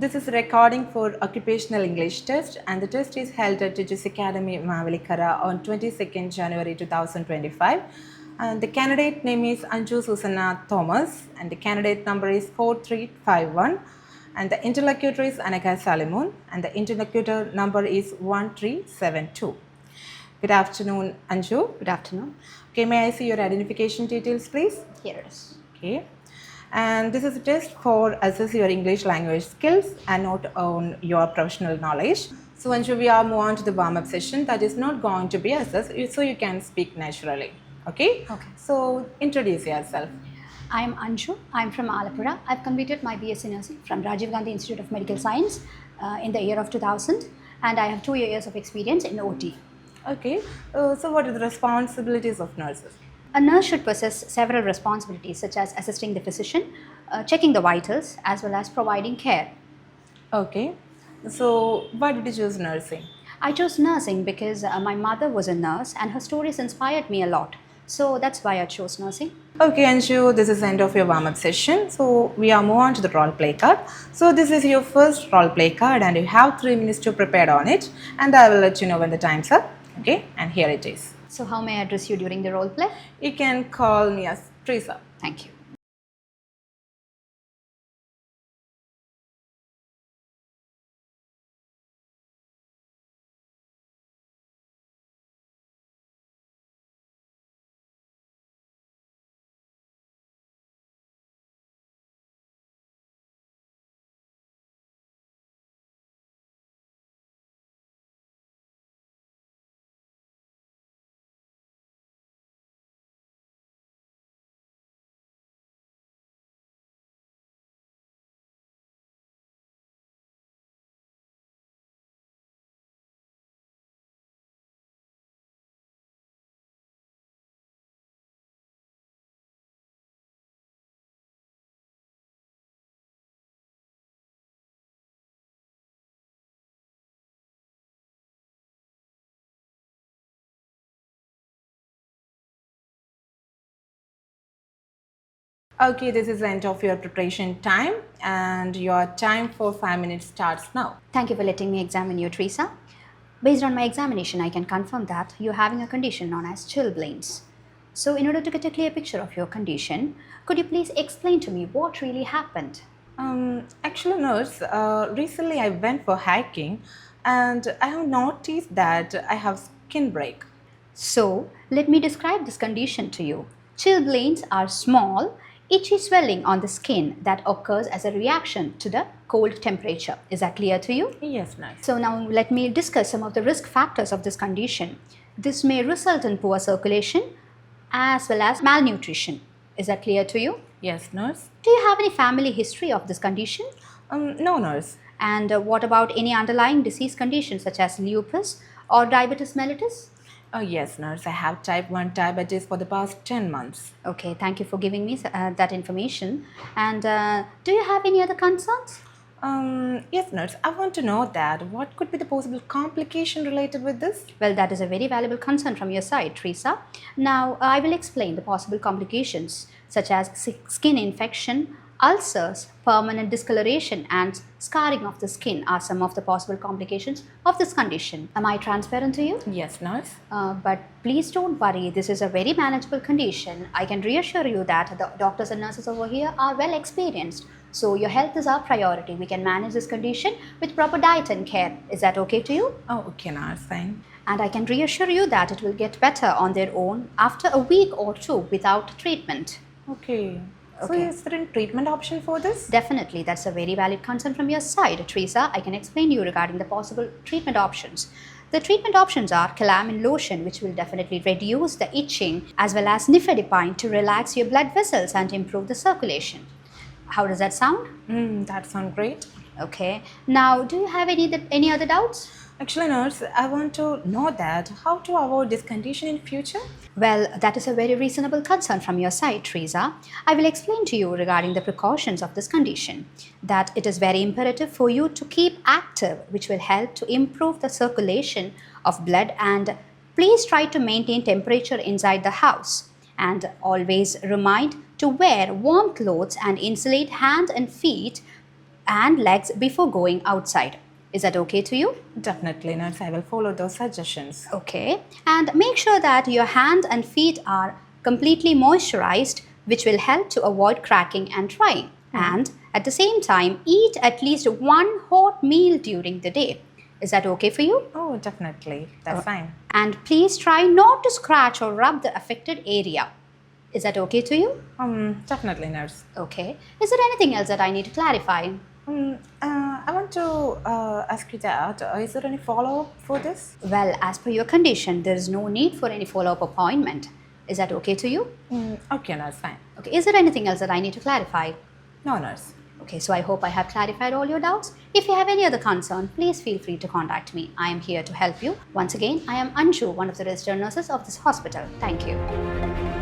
This is a recording for occupational English test, and the test is held at Teachers Academy, Mavelikara on 22nd January 2025. And the candidate name is Anju Susanna Thomas, and the candidate number is 4351. And the interlocutor is Anaka Salimun, and the interlocutor number is 1372. Good afternoon, Anju. Good afternoon. Okay, may I see your identification details, please? Here it is. Okay. And this is a test for assess your English language skills and not on your professional knowledge. So Anju, we are move on to the warm-up session that is not going to be assessed, so you can speak naturally. Okay? Okay. So introduce yourself. I am Anju. I am from Alappuzha. I have completed my BSc Nursing from Rajiv Gandhi Institute of Medical Science in the year of 2000, and I have 2 years of experience in OT. Okay. So what are the responsibilities of nurses? A nurse should possess several responsibilities such as assisting the physician, checking the vitals, as well as providing care. Okay. So why did you choose nursing? I chose nursing because my mother was a nurse and her stories inspired me a lot. So that's why I chose nursing. Okay, Anshu, this is the end of your warm-up session. So we are move on to the role play card. So this is your first role play card and you have 3 minutes to prepare on it. And I will let you know when the time's up. Okay, and here it is. So how may I address you during the role play? You can call me as Teresa. Thank you. Okay, this is the end of your preparation time and your time for 5 minutes starts now. Thank you for letting me examine you, Teresa. Based on my examination, I can confirm that you're having a condition known as chilblains. So in order to get a clear picture of your condition, could you please explain to me what really happened? Actually, nurse, recently I went for hiking and I have noticed that I have skin break. So let me describe this condition to you. Chilblains are small, itchy swelling on the skin that occurs as a reaction to the cold temperature. Is that clear to you? Yes, nurse. So now let me discuss some of the risk factors of this condition. This may result in poor circulation as well as malnutrition. Is that clear to you? Yes, nurse. Do you have any family history of this condition? No, nurse. And what about any underlying disease conditions such as lupus or diabetes mellitus? Yes, nurse. I have type 1 diabetes for the past 10 months. Okay, thank you for giving me that information. And do you have any other concerns? Yes, nurse. I want to know that what could be the possible complication related with this? Well, that is a very valuable concern from your side, Teresa. Now, I will explain the possible complications such as skin infection, ulcers, permanent discoloration, and scarring of the skin are some of the possible complications of this condition. Am I transparent to you? Yes, nurse. But please don't worry, this is a very manageable condition. I can reassure you that the doctors and nurses over here are well experienced. So your health is our priority. We can manage this condition with proper diet and care. Is that okay to you? Oh, okay, nurse. Fine. And I can reassure you that it will get better on their own after a week or 2 without treatment. Okay. So Okay. is there any treatment option for this? Definitely, that's a very valid concern from your side, Teresa. I can explain you regarding the possible treatment options. The treatment options are calamine lotion, which will definitely reduce the itching, as well as nifedipine to relax your blood vessels and improve the circulation. How does that sound? That sounds great. Okay. Now, do you have any other doubts? Actually, nurse, I want to know that how to avoid this condition in future. Well, that is a very reasonable concern from your side, Teresa. I will explain to you regarding the precautions of this condition. That it is very imperative for you to keep active, which will help to improve the circulation of blood, and please try to maintain temperature inside the house. And always remind to wear warm clothes and insulate hand and feet and legs before going outside. Is that okay to you? Definitely, nurse. I will follow those suggestions. Okay. And make sure that your hands and feet are completely moisturized, which will help to avoid cracking and drying. And at the same time, eat at least one hot meal during the day. Is that okay for you? Oh, definitely. That's fine. And please try not to scratch or rub the affected area. Is that okay to you? Definitely, nurse. Okay. Is there anything else that I need to clarify? I want to ask you that. Is there any follow-up for this? Well, as per your condition, there is no need for any follow-up appointment. Is that okay to you? Okay, nurse. Fine. Okay. Is there anything else that I need to clarify? No, nurse. Okay, so I hope I have clarified all your doubts. If you have any other concern, please feel free to contact me. I am here to help you. Once again, I am Anshu, one of the registered nurses of this hospital. Thank you.